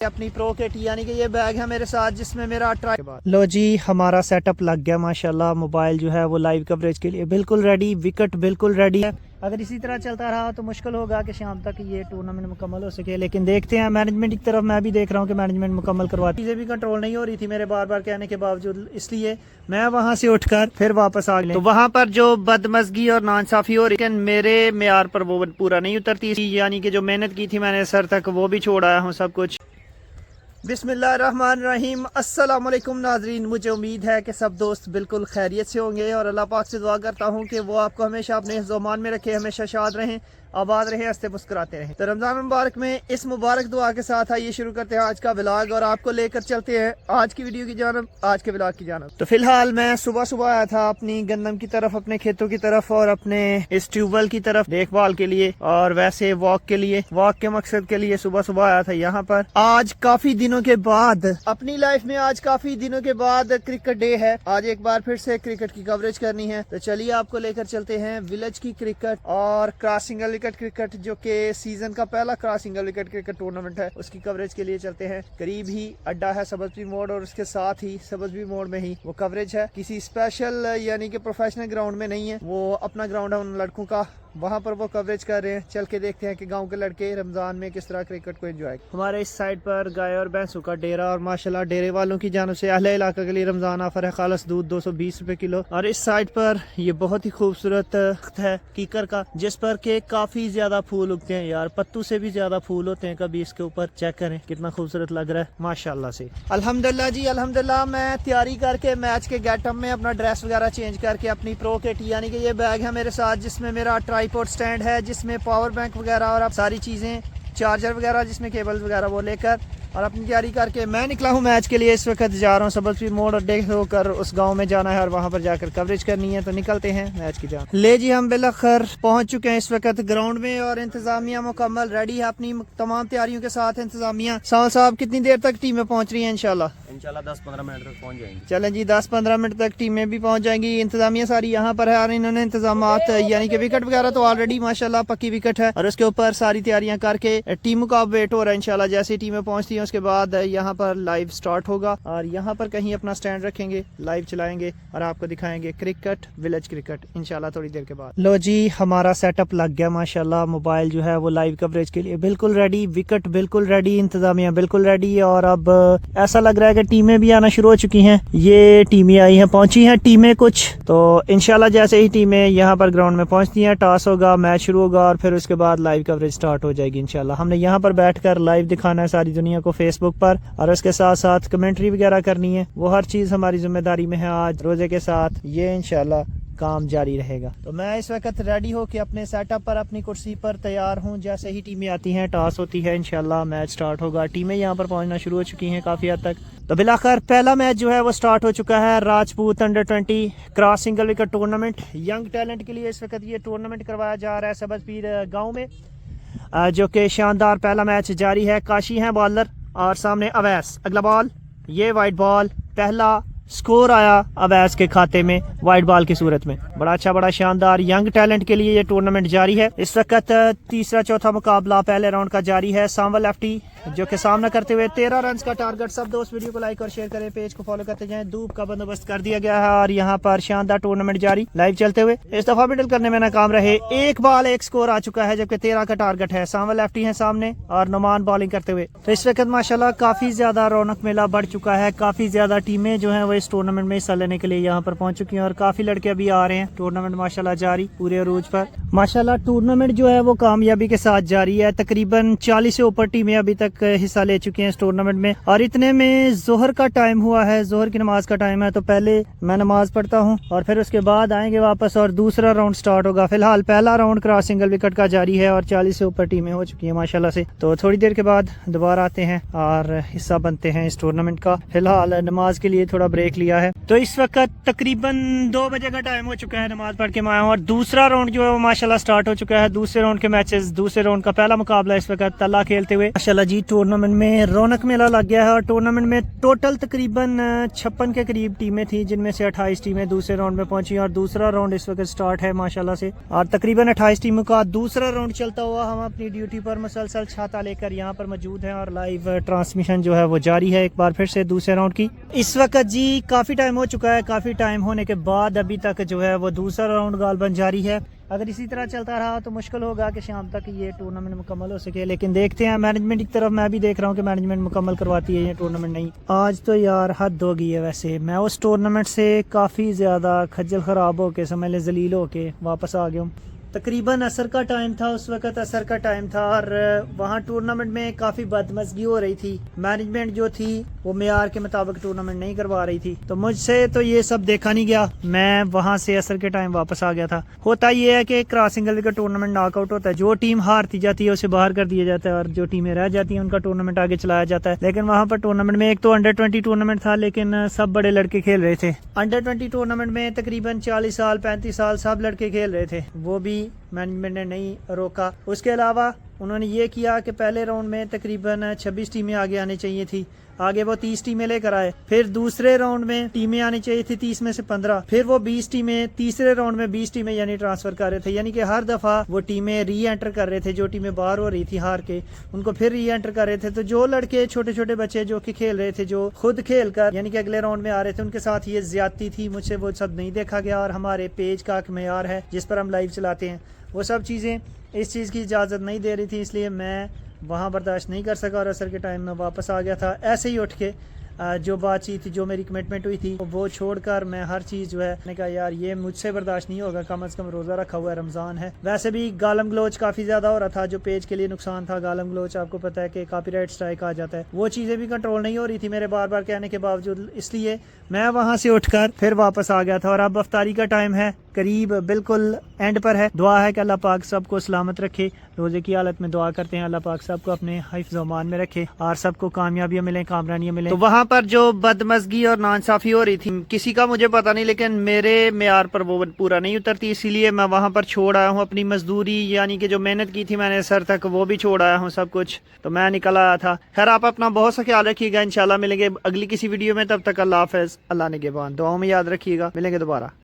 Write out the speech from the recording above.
अपनी pro kit यानी कि ये बैग है मेरे साथ जिसमें मेरा लो जी हमारा सेटअप लग गया माशाल्लाह। मोबाइल जो है वो लाइव कवरेज के लिए बिल्कुल रेडी, विकेट बिल्कुल रेडी है। अगर इसी तरह चलता रहा तो मुश्किल होगा कि शाम तक ये टूर्नामेंट मुकम्मल हो सके, लेकिन देखते हैं। मैनेजमेंट की तरफ मैं भी देख रहा हूँ कि मैनेजमेंट मुकम्मल करवाती, चीज़ें भी कंट्रोल नहीं हो रही थी मेरे बार बार कहने के बावजूद, इसलिए मैं वहाँ से उठकर फिर वापस आ गया। तो वहाँ पर जो बदमजगी और नाइंसाफी हो रही, लेकिन मेरे मेयार पर वो पूरा नहीं उतरती, यानी कि जो मेहनत की थी मैंने सर तक वो भी छोड़ आया हूँ सब कुछ। बिस्मिल्लाहिर्रहमानिर्रहीम, अस्सलाम वालेकुम नाजरीन। मुझे उम्मीद है कि सब दोस्त बिल्कुल खैरियत से होंगे और अल्लाह पाक से दुआ करता हूँ कि वो आपको हमेशा अपने ज़ुबान में रखे, हमेशा शाद रहें, आबाद रहें, हंसते मुस्कुराते रहें। तो रमज़ान मुबारक में इस मुबारक दुआ के साथ आइए शुरू करते हैं आज का व्लॉग और आपको लेकर चलते हैं आज की वीडियो की जानब, आज के व्लॉग की जानब। तो फिलहाल मैं सुबह सुबह आया था अपनी गंदम की तरफ, अपने खेतों की तरफ और अपने इस ट्यूबवेल की तरफ देखभाल के लिए और वैसे वॉक के लिए, वॉक के मकसद के लिए सुबह सुबह आया था यहाँ पर। आज काफी दिनों के बाद अपनी लाइफ में, आज काफी दिनों के बाद क्रिकेट डे है। आज एक बार फिर से क्रिकेट की कवरेज करनी है, तो चलिए आपको लेकर चलते हैं विलेज की क्रिकेट और क्रॉस सिंगल विकेट क्रिकेट, जो कि सीजन का पहला cross single wicket cricket tournament है, उसकी कवरेज के लिए चलते हैं। करीब ही अड्डा है सबजबी मोड़ और उसके साथ ही सबजबी मोड़ में ही वो कवरेज है। किसी स्पेशल यानी कि प्रोफेशनल ग्राउंड में नहीं है, वो अपना ग्राउंड है उन लड़कों का, वहाँ पर वो कवरेज कर रहे हैं। चल के देखते हैं कि गांव के लड़के रमजान में किस तरह क्रिकेट को एंजॉय। हमारे इस साइड पर गाय और भैंसों का डेरा और माशाल्लाह डेरे वालों की जानिब से अहले इलाका के लिए रमजान ऑफर है, खालस दूध 220 रुपए किलो। और इस साइड पर ये बहुत ही खूबसूरत है कीकर का, जिस पर के काफी ज्यादा फूल उगते हैं यार, पत्तू से भी ज्यादा फूल होते हैं। कभी इसके ऊपर चेक करें कितना खूबसूरत लग रहा है माशाल्लाह से। अल्हम्दुलिल्लाह जी अल्हम्दुलिल्लाह। मैं तैयारी करके मैच के गेटअप में अपना ड्रेस वगैरह चेंज करके अपनी प्रो किट यानी कि ये बैग है मेरे साथ जिसमें मेरा ट्राइपॉड स्टैंड है, जिसमें पावर बैंक वगैरह और अब सारी चीज़ें, चार्जर वगैरह, जिसमें केबल्स वगैरह, वो लेकर और अपनी तैयारी करके मैं निकला हूँ मैच के लिए। इस वक्त जा रहा हूँ सबलपुर मोड़ और देख होकर उस गांव में जाना है और वहां पर जाकर कवरेज करनी है। तो निकलते हैं मैच की जान। ले जी हम बिलखैर पहुंच चुके हैं इस वक्त ग्राउंड में और इंतजामिया मुकम्मल रेडी है अपनी तमाम तैयारियों के साथ। इंतजामिया साहब कितनी देर तक टीमें पहुंच रही है? इंशाल्लाह 10-15 मिनट तक पहुंच जाएंगी। चलें जी 10-15 मिनट तक टीमें भी पहुंच जाएंगी। इंतजामिया सारी यहाँ पर है और इन्होंने इंतजामात यानी कि विकेट वगैरह तो ऑलरेडी माशाल्लाह पक्की विकेट है और उसके ऊपर सारी तैयारियां करके टीमों का वेट हो रहा है। इंशाल्लाह जैसे टीमें पहुंचती हैं उसके बाद यहाँ पर लाइव स्टार्ट होगा और यहाँ पर कहीं अपना स्टैंड रखेंगे, लाइव चलाएंगे और आपको दिखाएंगे क्रिकेट, विलेज क्रिकेट इंशाल्लाह थोड़ी देर के बाद। लो जी हमारा सेटअप लग गया माशाल्लाह। मोबाइल जो है वो लाइव कवरेज के लिए बिल्कुल रेडी, विकेट बिल्कुल रेडी, इंतजामिया बिल्कुल रेडी और अब ऐसा लग रहा है कि टीमें भी आना शुरू हो चुकी हैं। ये टीमें आई हैं, पहुंची हैं टीमें कुछ, तो इंशाल्लाह जैसे ही टीमें यहाँ पर ग्राउंड में पहुंचती हैं टॉस होगा, मैच शुरू होगा और फिर उसके बाद लाइव कवरेज स्टार्ट हो जाएगी इंशाल्लाह। हमने यहाँ पर बैठकर लाइव दिखाना है सारी दुनिया को फेसबुक पर और उसके साथ साथ कमेंट्री वगैरह करनी है। वो हर चीज हमारी जिम्मेदारी में है। आज रोजे के साथ ये इंशाल्लाह काम जारी रहेगा। तो मैं इस वक्त रेडी होके अपने सेटअप पर अपनी कुर्सी पर तैयार हूँ। जैसे ही टीमें आती हैं टॉस होती है, इंशाल्लाह मैच स्टार्ट होगा। टीमें यहाँ पर पहुंचना शुरू हो चुकी हैं काफी हद तक। तो बिलाखिर पहला मैच जो है वो स्टार्ट हो चुका है। Rajput under 20 cross single wicket tournament, young talent के लिए इस वक्त ये टूर्नामेंट करवाया जा रहा है सबजपीर गाँव में, जो कि शानदार पहला मैच जारी है। काशी है बॉलर और सामने अवैस। अगला बॉल, ये वाइट बॉल, पहला स्कोर आया अवैस के खाते में वाइट बॉल की सूरत में। बड़ा अच्छा, बड़ा शानदार यंग टैलेंट के लिए ये टूर्नामेंट जारी है। इस वक्त तीसरा चौथा मुकाबला पहले राउंड का जारी है। सांवल एफटी जो कि सामना करते हुए 13 रन का टारगेट। सब दोस्त वीडियो को लाइक और शेयर करें, पेज को फॉलो करते जाएं। धूप का बंदोबस्त कर दिया गया है और यहाँ पर शानदार टूर्नामेंट जारी लाइव चलते हुए। इस दफा मिडल करने में नाकाम रहे, एक बॉल एक स्कोर आ चुका है जबकि 13 का टारगेट है। सांवल एफटी है सामने और नुमान बॉलिंग करते हुए। तो इस वक्त माशाल्लाह काफी ज्यादा रौनक मेला बढ़ चुका है। काफी ज्यादा टीमें जो है वो इस टूर्नामेंट में हिस्सा लेने के लिए यहाँ पर पहुंच चुकी हैं और काफी लड़के अभी आ रहे हैं। टूर्नामेंट माशाल्लाह जारी पूरे अरूज पर। माशाल्लाह टूर्नामेंट जो है वो कामयाबी के साथ जारी है। तकरीबन 40 से ऊपर टीमें अभी तक हिस्सा ले चुकी हैं इस टूर्नामेंट में और इतने में जोहर का टाइम हुआ है, जोहर की नमाज का टाइम है। तो पहले मैं नमाज पढ़ता हूँ और फिर उसके बाद आएंगे वापस और दूसरा राउंड स्टार्ट होगा। फिलहाल पहला राउंड क्रॉस सिंगल विकेट का जारी है और 40 से ऊपर टीमें हो चुकी हैं माशाल्लाह से। तो थोड़ी देर के बाद दोबारा आते हैं और हिस्सा बनते हैं इस टूर्नामेंट का। फिलहाल नमाज के लिए थोड़ा ब्रेक देख लिया है। तो इस वक्त तकरीबन 2 बजे का टाइम हो चुका है, नमाज पढ़ के मैं आया हूं और दूसरा राउंड जो है वो माशाल्लाह स्टार्ट हो चुका है। दूसरे राउंड के मैचेस, दूसरे राउंड का पहला मुकाबला इस वक्त तल्ला खेलते हुए माशाल्लाह जी टूर्नामेंट में रौनक मेला लग गया है। और टूर्नामेंट में टोटल तकरीबन 56 के करीब टीमें थी, जिनमें से 28 टीमें दूसरे राउंड में पहुंची और दूसरा राउंड इस वक्त स्टार्ट है माशाल्लाह से। और तकरीबन 28 टीमों का दूसरा राउंड चलता हुआ हम अपनी ड्यूटी पर मुसलसल छाता लेकर यहाँ पर मौजूद हैं और लाइव ट्रांसमिशन जो है वो जारी है एक बार फिर से दूसरे राउंड की। इस वक्त जी काफी टाइम हो चुका है, काफी टाइम होने के बाद अभी तक जो है वो दूसरा राउंड गालबन जारी है। अगर इसी तरह चलता रहा तो मुश्किल होगा कि शाम तक ये टूर्नामेंट मुकम्मल हो सके, लेकिन देखते हैं। मैनेजमेंट की तरफ मैं भी देख रहा हूँ कि मैनेजमेंट मुकम्मल करवाती है ये टूर्नामेंट नहीं। आज तो यार हद हो गई है, वैसे मैं उस टूर्नामेंट से काफ़ी ज़्यादा खज्जल ख़राब होके समझ ले जलील होके वापस आ गया हूँ। तकरीबन असर का टाइम था, उस वक्त असर का टाइम था और वहाँ टूर्नामेंट में काफ़ी बदमज़गी हो रही थी। मैनेजमेंट जो थी वो मेयार के मुताबिक टूर्नामेंट नहीं करवा रही थी, तो मुझसे तो ये सब देखा नहीं गया। मैं वहाँ से असर के टाइम वापस आ गया था। होता ये है कि क्रॉसिंग गली का टूर्नामेंट नॉकआउट होता है, जो टीम हारती जाती है उसे बाहर कर दिया जाता है और जो टीमें रह जाती हैं उनका टूर्नामेंट आगे चलाया जाता है। लेकिन वहाँ पर टूर्नामेंट में एक तो अंडर 20 टूर्नामेंट था, लेकिन सब बड़े लड़के खेल रहे थे। अंडर 20 टूर्नामेंट में तकरीबन 40 साल 35 साल सब लड़के खेल रहे थे, वो भी मैनेजमेंट ने नहीं रोका। उसके अलावा उन्होंने ये किया कि पहले राउंड में तकरीबन 26 टीमें आगे आनी चाहिए थी, आगे वो 30 टीमें लेकर आए। फिर दूसरे राउंड में टीमें आनी चाहिए थी 30 में से 15, फिर वो 20 टीमें तीसरे राउंड में 20 टीमें यानी ट्रांसफर कर रहे थे। यानी कि हर दफा वो टीमें री एंटर कर रहे थे, जो टीमें बाहर हो रही थी हार के उनको फिर री एंटर कर रहे थे। तो जो लड़के छोटे छोटे बच्चे जो कि खेल रहे थे, जो खुद खेल कर यानी कि अगले राउंड में आ रहे थे, उनके साथ ये ज्यादती थी। मुझसे वो सब नहीं देखा गया और हमारे पेज का एक मेयार है जिस पर हम लाइव चलाते हैं, वो सब चीज़ें इस चीज़ की इजाज़त नहीं दे रही थी, इसलिए मैं वहाँ बर्दाश्त नहीं कर सका और असर के टाइम में वापस आ गया था। ऐसे ही उठ के जो बातचीत थी, जो मेरी कमिटमेंट हुई थी, वो छोड़कर मैं हर चीज़ जो है मैंने कहा यार ये मुझसे बर्दाश्त नहीं होगा, कम से कम रोज़ा रखा हुआ है, रमज़ान है। वैसे भी गालम गलोच काफ़ी ज़्यादा हो रहा था, जो पेज के लिए नुकसान था। गालम गलोच आपको पता है कि कॉपीराइट स्ट्राइक आ जाता है, वो चीज़ें भी कंट्रोल नहीं हो रही थी मेरे बार बार कहने के बावजूद, इसलिए मैं वहाँ से उठकर फिर वापस आ गया था। और अब अफ्तारी का टाइम है, करीब बिल्कुल एंड पर है। दुआ है कि अल्लाह पाक सबको सलामत रखे। रोजे की हालत में दुआ करते हैं अल्लाह पाक सबको अपने हिफ्ज़ व अमान में रखे और सबको कामयाबियां मिले, कामरानियां मिले। तो वहाँ पर जो बदमज़गी और नाइंसाफ़ी हो रही थी, किसी का मुझे पता नहीं, लेकिन मेरे मेयार पर वो पूरा नहीं उतरती, इसीलिए मैं वहाँ पर छोड़ आया हूँ। अपनी मजदूरी यानी कि जो मेहनत की थी मैंने सर तक, वो भी छोड़ आया हूँ सब कुछ, तो मैं निकल आया था। खैर आप अपना बहुत सा ख्याल रखिएगा, इंशाल्लाह मिलेंगे अगली किसी वीडियो में। तब तक अल्लाह हाफ़िज़, अल्लाह निगहबान। दुआओं में याद रखिएगा, मिलेंगे दोबारा।